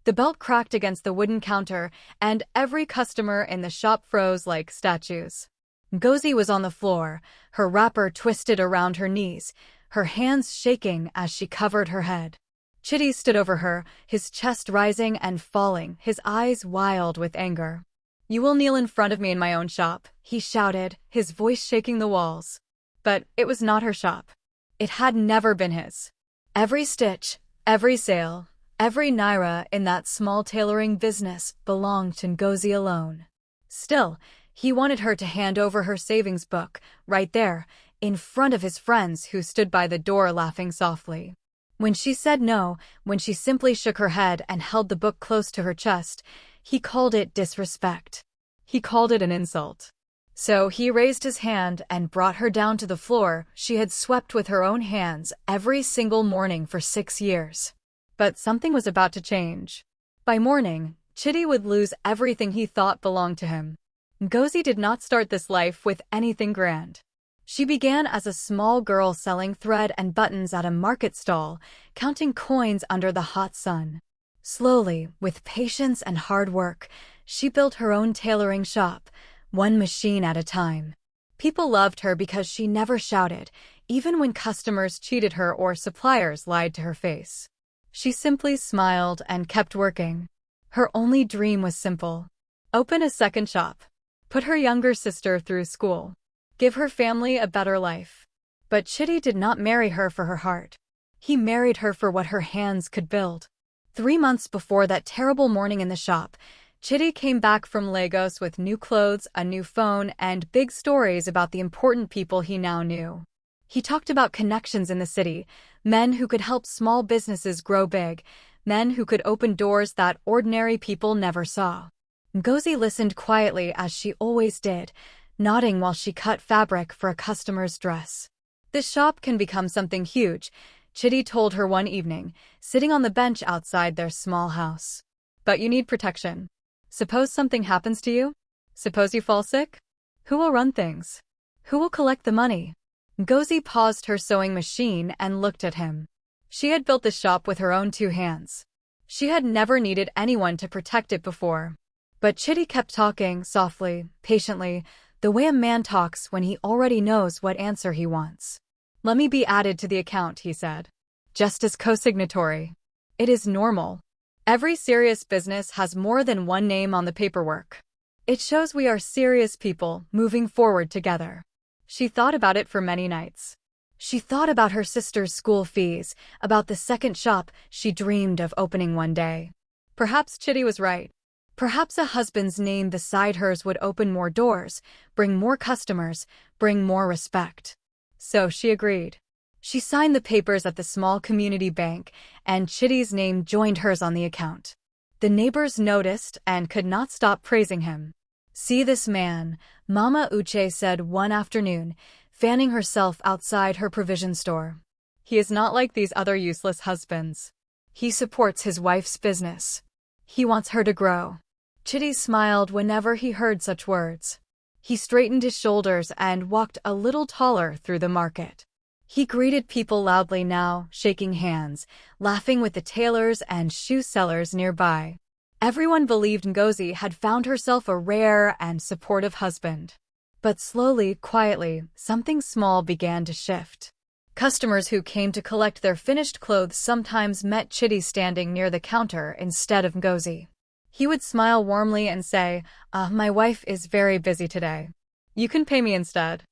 The belt cracked against the wooden counter, and every customer in the shop froze like statues. Ngozi was on the floor, her wrapper twisted around her knees, her hands shaking as she covered her head. Chidi stood over her, his chest rising and falling, his eyes wild with anger. "You will kneel in front of me in my own shop," he shouted, his voice shaking the walls. But it was not her shop. It had never been his. Every stitch, every sale, every naira in that small tailoring business belonged to Ngozi alone. Still, he wanted her to hand over her savings book, right there, in front of his friends who stood by the door laughing softly. When she said no, when she simply shook her head and held the book close to her chest, he called it disrespect. He called it an insult. So he raised his hand and brought her down to the floor she had swept with her own hands every single morning for 6 years. But something was about to change. By morning, Chidi would lose everything he thought belonged to him. Ngozi did not start this life with anything grand. She began as a small girl selling thread and buttons at a market stall, counting coins under the hot sun. Slowly, with patience and hard work, she built her own tailoring shop, one machine at a time. People loved her because she never shouted, even when customers cheated her or suppliers lied to her face. She simply smiled and kept working. Her only dream was simple: open a second shop, put her younger sister through school, give her family a better life. But Chidi did not marry her for her heart. He married her for what her hands could build. 3 months before that terrible morning in the shop, Chidi came back from Lagos with new clothes, a new phone, and big stories about the important people he now knew. He talked about connections in the city, men who could help small businesses grow big, men who could open doors that ordinary people never saw. Ngozi listened quietly as she always did, nodding while she cut fabric for a customer's dress. "This shop can become something huge," Chidi told her one evening, sitting on the bench outside their small house. "But you need protection. Suppose something happens to you? Suppose you fall sick? Who will run things? Who will collect the money?" Ngozi paused her sewing machine and looked at him. She had built the shop with her own 2 hands. She had never needed anyone to protect it before. But Chidi kept talking, softly, patiently, the way a man talks when he already knows what answer he wants. "Let me be added to the account," he said. "Just as co-signatory. It is normal. Every serious business has more than one name on the paperwork. It shows we are serious people moving forward together." She thought about it for many nights. She thought about her sister's school fees, about the second shop she dreamed of opening one day. Perhaps Chidi was right. Perhaps a husband's name beside hers would open more doors, bring more customers, bring more respect. So she agreed. She signed the papers at the small community bank, and Chidi's name joined hers on the account. The neighbors noticed and could not stop praising him. "See this man," Mama Uche said one afternoon, fanning herself outside her provision store. "He is not like these other useless husbands. He supports his wife's business. He wants her to grow." Chidi smiled whenever he heard such words. He straightened his shoulders and walked a little taller through the market. He greeted people loudly now, shaking hands, laughing with the tailors and shoe sellers nearby. Everyone believed Ngozi had found herself a rare and supportive husband. But slowly, quietly, something small began to shift. Customers who came to collect their finished clothes sometimes met Chidi standing near the counter instead of Ngozi. He would smile warmly and say, "My wife is very busy today. You can pay me instead.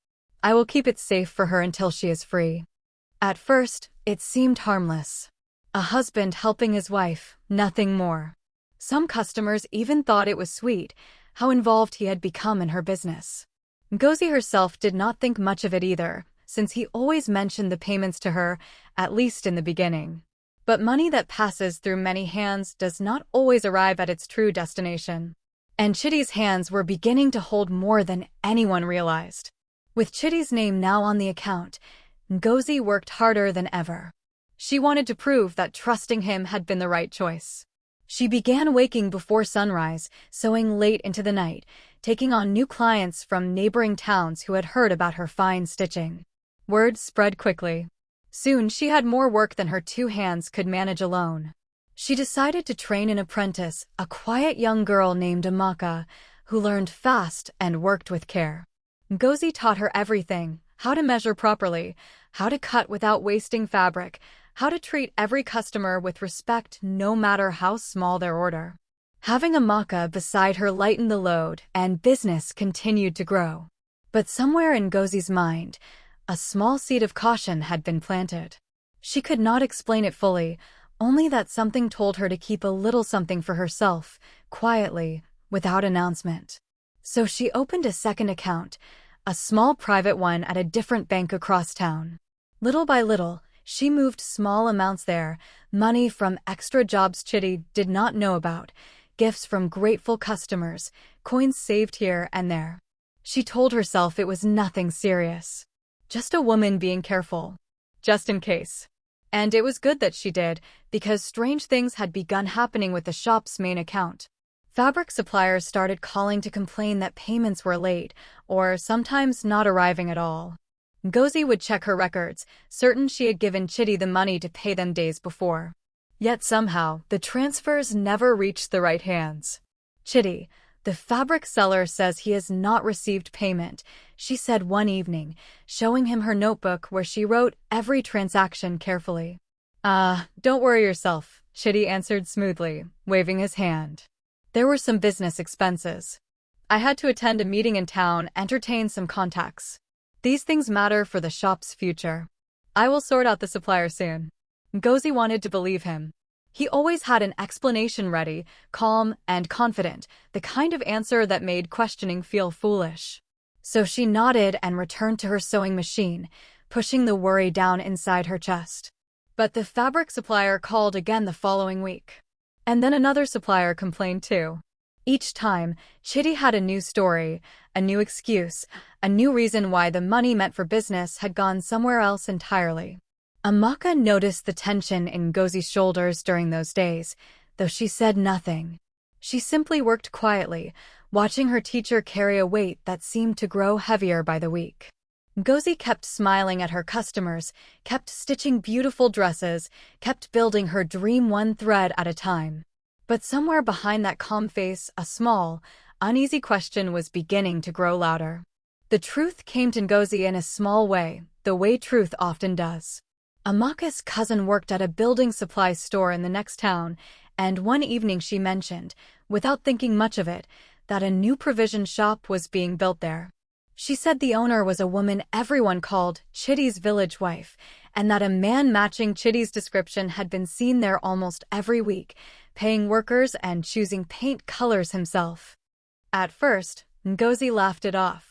I will keep it safe for her until she is free." At first, it seemed harmless. A husband helping his wife, nothing more. Some customers even thought it was sweet, how involved he had become in her business. Ngozi herself did not think much of it either, since he always mentioned the payments to her, at least in the beginning. But money that passes through many hands does not always arrive at its true destination. And Chidi's hands were beginning to hold more than anyone realized. With Chidi's name now on the account, Ngozi worked harder than ever. She wanted to prove that trusting him had been the right choice. She began waking before sunrise, sewing late into the night, taking on new clients from neighboring towns who had heard about her fine stitching. Word spread quickly. Soon she had more work than her 2 hands could manage alone. She decided to train an apprentice, a quiet young girl named Amaka, who learned fast and worked with care. Ngozi taught her everything: how to measure properly, how to cut without wasting fabric, how to treat every customer with respect no matter how small their order. Having Amaka beside her lightened the load, and business continued to grow. But somewhere in Ngozi's mind, a small seed of caution had been planted. She could not explain it fully, only that something told her to keep a little something for herself, quietly, without announcement. So she opened a second account, a small private one at a different bank across town. Little by little, she moved small amounts there, money from extra jobs Chidi did not know about, gifts from grateful customers, coins saved here and there. She told herself it was nothing serious. Just a woman being careful. Just in case. And it was good that she did, because strange things had begun happening with the shop's main account. Fabric suppliers started calling to complain that payments were late, or sometimes not arriving at all. Ngozi would check her records, certain she had given Chidi the money to pay them days before. Yet somehow, the transfers never reached the right hands. Chidi, the fabric seller, says he has not received payment, she said one evening, showing him her notebook where she wrote every transaction carefully. Don't worry yourself, Chidi answered smoothly, waving his hand. There were some business expenses. I had to attend a meeting in town, entertain some contacts. These things matter for the shop's future. I will sort out the supplier soon. Ngozi wanted to believe him. He always had an explanation ready, calm and confident, the kind of answer that made questioning feel foolish. So she nodded and returned to her sewing machine, pushing the worry down inside her chest. But the fabric supplier called again the following week. And then another supplier complained too. Each time, Chidi had a new story, a new excuse, a new reason why the money meant for business had gone somewhere else entirely. Amaka noticed the tension in Ngozi's shoulders during those days, though she said nothing. She simply worked quietly, watching her teacher carry a weight that seemed to grow heavier by the week. Ngozi kept smiling at her customers, kept stitching beautiful dresses, kept building her dream one thread at a time. But somewhere behind that calm face, a small, uneasy question was beginning to grow louder. The truth came to Ngozi in a small way, the way truth often does. Amaka's cousin worked at a building supply store in the next town, and one evening she mentioned, without thinking much of it, that a new provision shop was being built there. She said the owner was a woman everyone called Chidi's village wife, and that a man matching Chidi's description had been seen there almost every week, paying workers and choosing paint colors himself. At first, Ngozi laughed it off.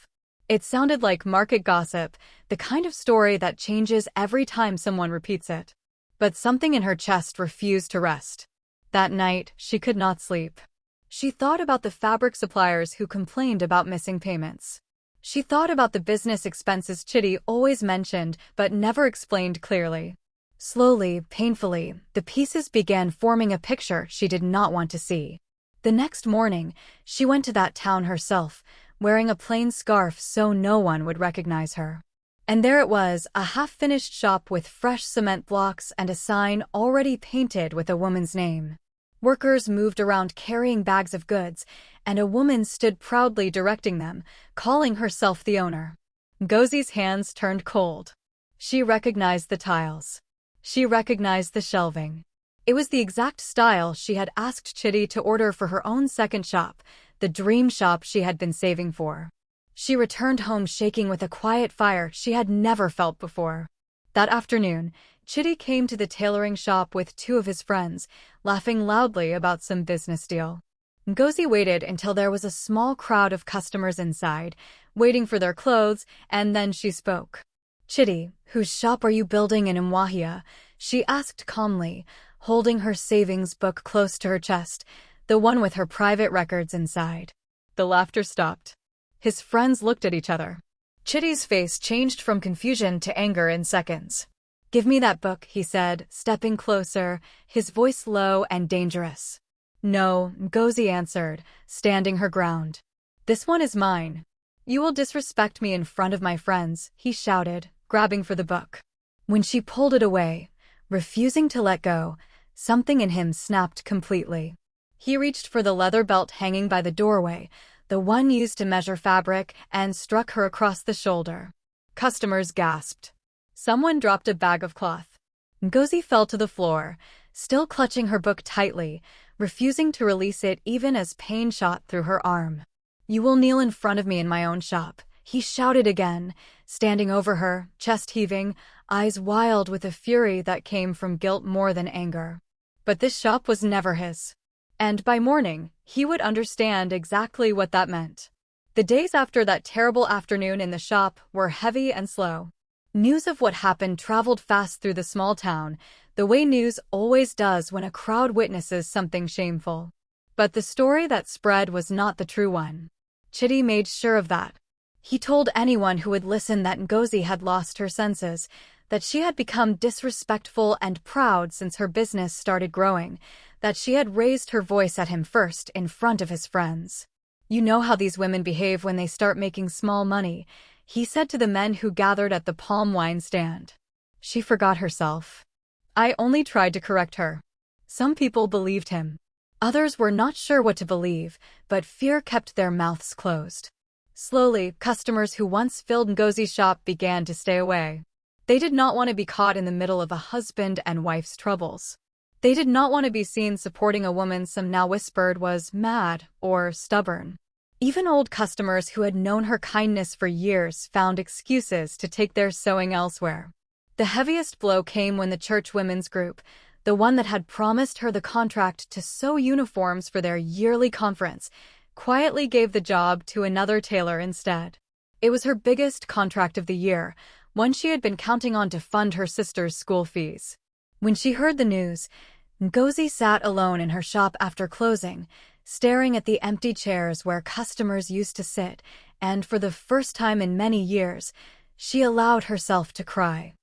It sounded like market gossip, the kind of story that changes every time someone repeats it. But something in her chest refused to rest. That night, she could not sleep. She thought about the fabric suppliers who complained about missing payments. She thought about the business expenses Chidi always mentioned but never explained clearly. Slowly, painfully, the pieces began forming a picture she did not want to see. The next morning, she went to that town herself, wearing a plain scarf so no one would recognize her. And there it was, a half-finished shop with fresh cement blocks and a sign already painted with a woman's name. Workers moved around carrying bags of goods, and a woman stood proudly directing them, calling herself the owner. Ngozi's hands turned cold. She recognized the tiles. She recognized the shelving. It was the exact style she had asked Chidi to order for her own second shop, the dream shop she had been saving for. She returned home shaking with a quiet fire she had never felt before. That afternoon, Chidi came to the tailoring shop with two of his friends, laughing loudly about some business deal. Ngozi waited until there was a small crowd of customers inside, waiting for their clothes, and then she spoke. "Chidi, whose shop are you building in Mwahia?" she asked calmly, holding her savings book close to her chest, the one with her private records inside. The laughter stopped. His friends looked at each other. Chidi's face changed from confusion to anger in seconds. "Give me that book," he said, stepping closer, his voice low and dangerous. "No," Ngozi answered, standing her ground. "This one is mine." "You will disrespect me in front of my friends," he shouted, grabbing for the book. When she pulled it away, refusing to let go, something in him snapped completely. He reached for the leather belt hanging by the doorway, the one used to measure fabric, and struck her across the shoulder. Customers gasped. Someone dropped a bag of cloth. Ngozi fell to the floor, still clutching her book tightly, refusing to release it even as pain shot through her arm. "You will kneel in front of me in my own shop," he shouted again, standing over her, chest heaving, eyes wild with a fury that came from guilt more than anger. But this shop was never his. And by morning, he would understand exactly what that meant. The days after that terrible afternoon in the shop were heavy and slow. News of what happened traveled fast through the small town, the way news always does when a crowd witnesses something shameful. But the story that spread was not the true one. Chidi made sure of that. He told anyone who would listen that Ngozi had lost her senses, that she had become disrespectful and proud since her business started growing, that she had raised her voice at him first in front of his friends. "You know how these women behave when they start making small money," he said to the men who gathered at the palm wine stand. She forgot herself. "I only tried to correct her." Some people believed him. Others were not sure what to believe, but fear kept their mouths closed. Slowly, customers who once filled Ngozi's shop began to stay away. They did not want to be caught in the middle of a husband and wife's troubles. They did not want to be seen supporting a woman some now whispered was mad or stubborn. Even old customers who had known her kindness for years found excuses to take their sewing elsewhere. The heaviest blow came when the church women's group, the one that had promised her the contract to sew uniforms for their yearly conference, quietly gave the job to another tailor instead. It was her biggest contract of the year, one she had been counting on to fund her sister's school fees. When she heard the news, Ngozi sat alone in her shop after closing, staring at the empty chairs where customers used to sit, and for the first time in many years, she allowed herself to cry.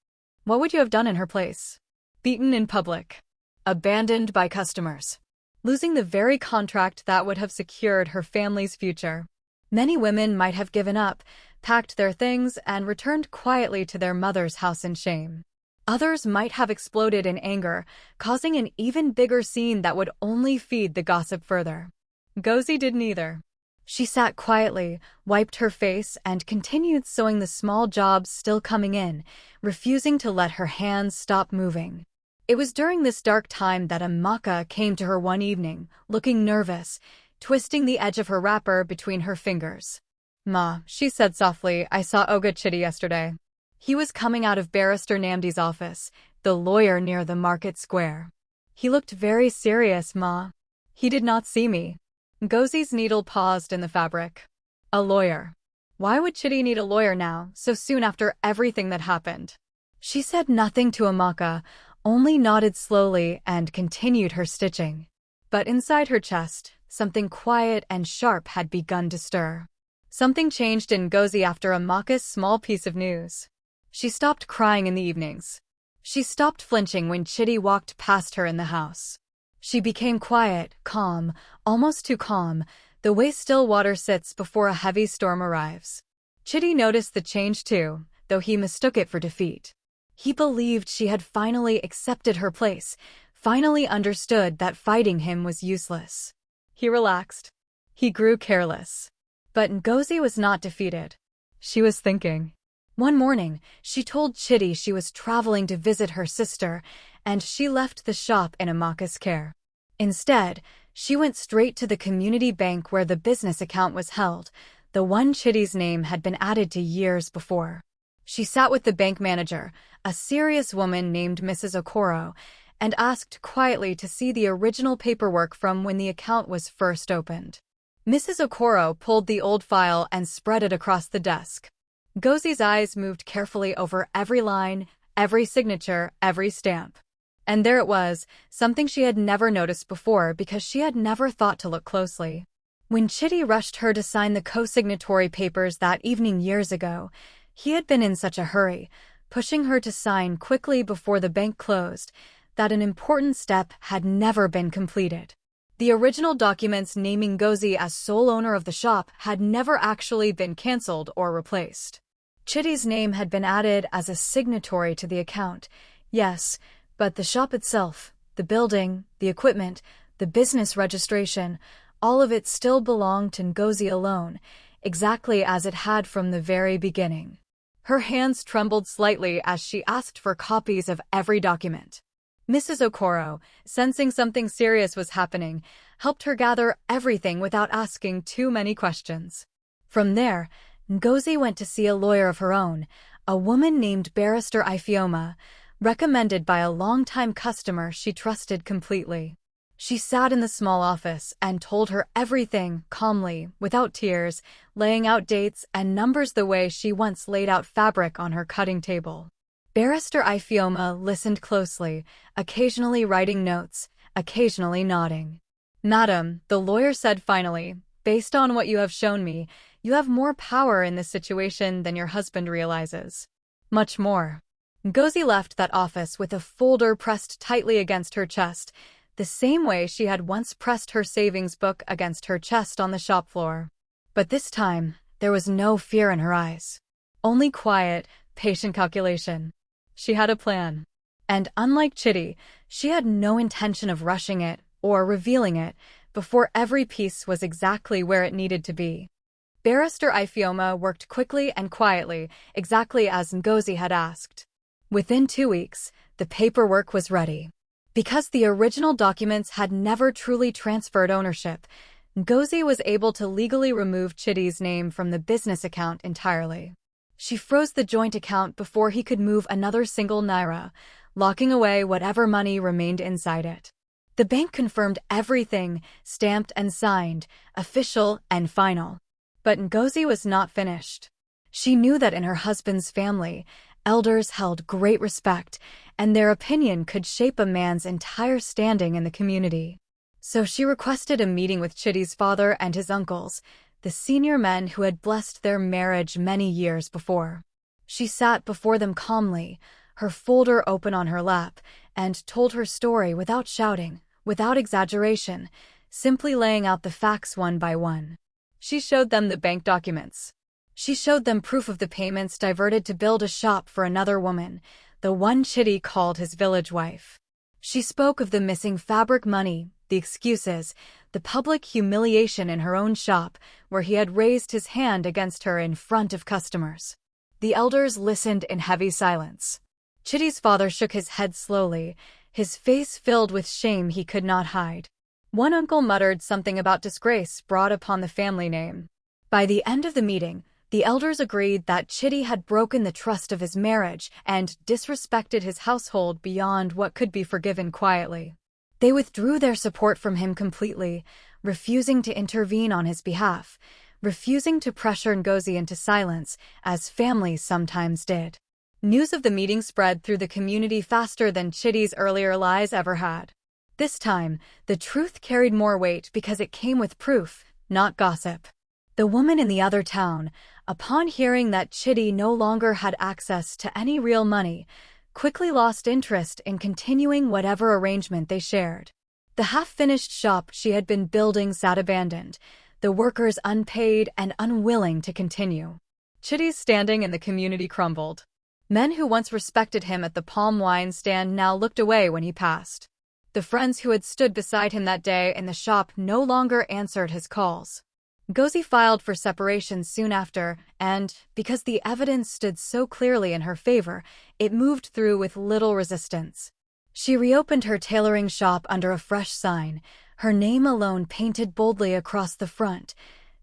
What would you have done in her place? Beaten in public. Abandoned by customers. Losing the very contract that would have secured her family's future. Many women might have given up, packed their things, and returned quietly to their mother's house in shame. Others might have exploded in anger, causing an even bigger scene that would only feed the gossip further. Ngozi did neither. She sat quietly, wiped her face, and continued sewing the small jobs still coming in, refusing to let her hands stop moving. It was during this dark time that Amaka came to her one evening, looking nervous, twisting the edge of her wrapper between her fingers. "Ma," she said softly, "I saw Oga Chidi yesterday. He was coming out of Barrister Namdi's office, the lawyer near the market square. He looked very serious, Ma. He did not see me." Ngozi's needle paused in the fabric. A lawyer. Why would Chidi need a lawyer now, so soon after everything that happened? She said nothing to Amaka, only nodded slowly and continued her stitching. But inside her chest, something quiet and sharp had begun to stir. Something changed in Ngozi after Amaka's small piece of news. She stopped crying in the evenings. She stopped flinching when Chidi walked past her in the house. She became quiet, calm, almost too calm, the way still water sits before a heavy storm arrives. Chidi noticed the change too, though he mistook it for defeat. He believed she had finally accepted her place, finally understood that fighting him was useless. He relaxed. He grew careless. But Ngozi was not defeated. She was thinking. One morning, she told Chidi she was traveling to visit her sister, and she left the shop in Amaka's care. Instead, she went straight to the community bank where the business account was held, the one Chidi's name had been added to years before. She sat with the bank manager, a serious woman named Mrs. Okoro, and asked quietly to see the original paperwork from when the account was first opened. Mrs. Okoro pulled the old file and spread it across the desk. Ngozi's eyes moved carefully over every line, every signature, every stamp. And there it was, something she had never noticed before because she had never thought to look closely. When Chidi rushed her to sign the co-signatory papers that evening years ago, he had been in such a hurry, pushing her to sign quickly before the bank closed, that an important step had never been completed. The original documents naming Ngozi as sole owner of the shop had never actually been cancelled or replaced. Chidi's name had been added as a signatory to the account, yes, but the shop itself, The building, the equipment, the business registration, all of it still belonged to Ngozi alone, exactly as it had from the very beginning. Her hands trembled slightly as she asked for copies of every document. Mrs. Okoro, sensing something serious was happening, helped her gather everything without asking too many questions. From there, Ngozi went to see a lawyer of her own, a woman named Barrister Ifeoma, recommended by a longtime customer she trusted completely. She sat in the small office and told her everything calmly, without tears, laying out dates and numbers the way she once laid out fabric on her cutting table. Barrister Ifeoma listened closely, occasionally writing notes, occasionally nodding. "Madam," the lawyer said finally, "based on what you have shown me, you have more power in this situation than your husband realizes. Much more." Ngozi left that office with a folder pressed tightly against her chest, the same way she had once pressed her savings book against her chest on the shop floor. But this time, there was no fear in her eyes. Only quiet, patient calculation. She had a plan. And unlike Chidi, she had no intention of rushing it or revealing it before every piece was exactly where it needed to be. Barrister Ifeoma worked quickly and quietly, exactly as Ngozi had asked. Within 2 weeks, the paperwork was ready. Because the original documents had never truly transferred ownership, Ngozi was able to legally remove Chidi's name from the business account entirely. She froze the joint account before he could move another single naira, locking away whatever money remained inside it. The bank confirmed everything, stamped and signed, official and final. But Ngozi was not finished. She knew that in her husband's family, elders held great respect, and their opinion could shape a man's entire standing in the community. So she requested a meeting with Chidi's father and his uncles, the senior men who had blessed their marriage many years before. She sat before them calmly, her folder open on her lap, and told her story without shouting, without exaggeration, simply laying out the facts one by one. She showed them the bank documents. She showed them proof of the payments diverted to build a shop for another woman, the one Chidi called his village wife. She spoke of the missing fabric money, the excuses, the public humiliation in her own shop, where he had raised his hand against her in front of customers. The elders listened in heavy silence. Chidi's father shook his head slowly, his face filled with shame he could not hide. One uncle muttered something about disgrace brought upon the family name. By the end of the meeting, the elders agreed that Chidi had broken the trust of his marriage and disrespected his household beyond what could be forgiven quietly. They withdrew their support from him completely, refusing to intervene on his behalf, refusing to pressure Ngozi into silence, as families sometimes did. News of the meeting spread through the community faster than Chidi's earlier lies ever had. This time, the truth carried more weight because it came with proof, not gossip. The woman in the other town, upon hearing that Chidi no longer had access to any real money, quickly lost interest in continuing whatever arrangement they shared. The half-finished shop she had been building sat abandoned, the workers unpaid and unwilling to continue. Chidi's standing in the community crumbled. Men who once respected him at the palm wine stand now looked away when he passed. The friends who had stood beside him that day in the shop no longer answered his calls. Ngozi filed for separation soon after, and, because the evidence stood so clearly in her favor, it moved through with little resistance. She reopened her tailoring shop under a fresh sign, her name alone painted boldly across the front,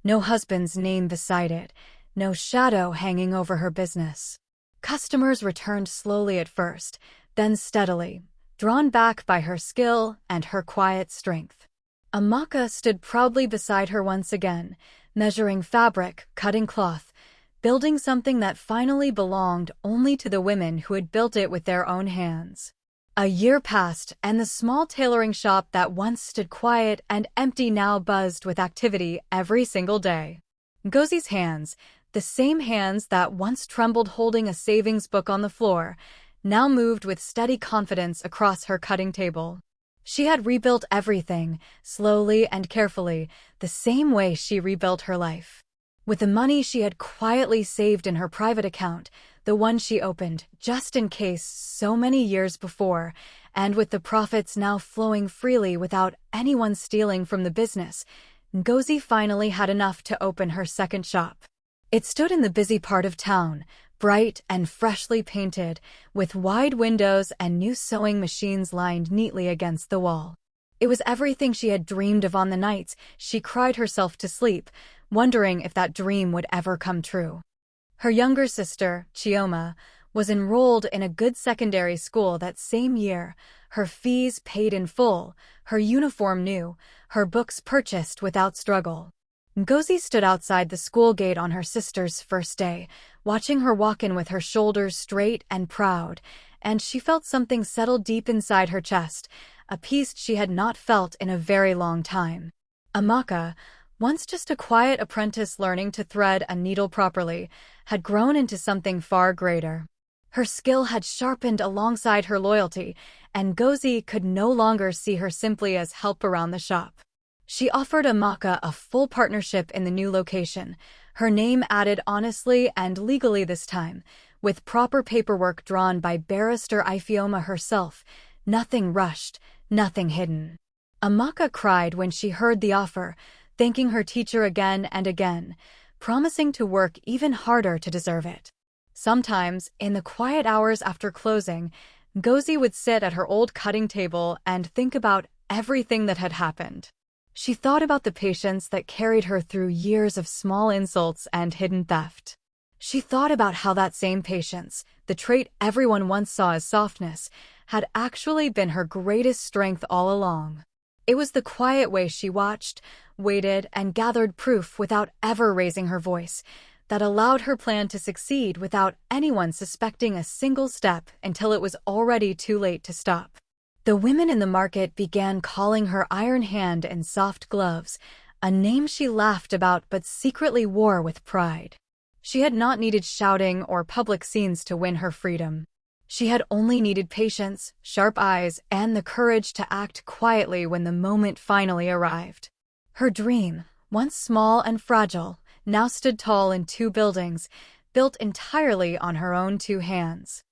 no husband's name beside it, no shadow hanging over her business. Customers returned slowly at first, then steadily, drawn back by her skill and her quiet strength. Amaka stood proudly beside her once again, measuring fabric, cutting cloth, building something that finally belonged only to the women who had built it with their own hands. A year passed, and the small tailoring shop that once stood quiet and empty now buzzed with activity every single day. Ngozi's hands, the same hands that once trembled holding a savings book on the floor, now moved with steady confidence across her cutting table. She had rebuilt everything, slowly and carefully, the same way she rebuilt her life. With the money she had quietly saved in her private account, the one she opened just in case so many years before, and with the profits now flowing freely without anyone stealing from the business, Ngozi finally had enough to open her second shop. It stood in the busy part of town, bright and freshly painted, with wide windows and new sewing machines lined neatly against the wall. It was everything she had dreamed of on the nights she cried herself to sleep, wondering if that dream would ever come true. Her younger sister, Chioma, was enrolled in a good secondary school that same year, her fees paid in full, her uniform new, her books purchased without struggle. Ngozi stood outside the school gate on her sister's first day, watching her walk in with her shoulders straight and proud, and she felt something settle deep inside her chest, a peace she had not felt in a very long time. Amaka, once just a quiet apprentice learning to thread a needle properly, had grown into something far greater. Her skill had sharpened alongside her loyalty, and Ngozi could no longer see her simply as help around the shop. She offered Amaka a full partnership in the new location, her name added honestly and legally this time, with proper paperwork drawn by Barrister Ifeoma herself, nothing rushed, nothing hidden. Amaka cried when she heard the offer, thanking her teacher again and again, promising to work even harder to deserve it. Sometimes, in the quiet hours after closing, Ngozi would sit at her old cutting table and think about everything that had happened. She thought about the patience that carried her through years of small insults and hidden theft. She thought about how that same patience, the trait everyone once saw as softness, had actually been her greatest strength all along. It was the quiet way she watched, waited, and gathered proof without ever raising her voice that allowed her plan to succeed without anyone suspecting a single step until it was already too late to stop. The women in the market began calling her Iron Hand and Soft Gloves, a name she laughed about but secretly wore with pride. She had not needed shouting or public scenes to win her freedom. She had only needed patience, sharp eyes, and the courage to act quietly when the moment finally arrived. Her dream, once small and fragile, now stood tall in 2 buildings, built entirely on her own 2 hands.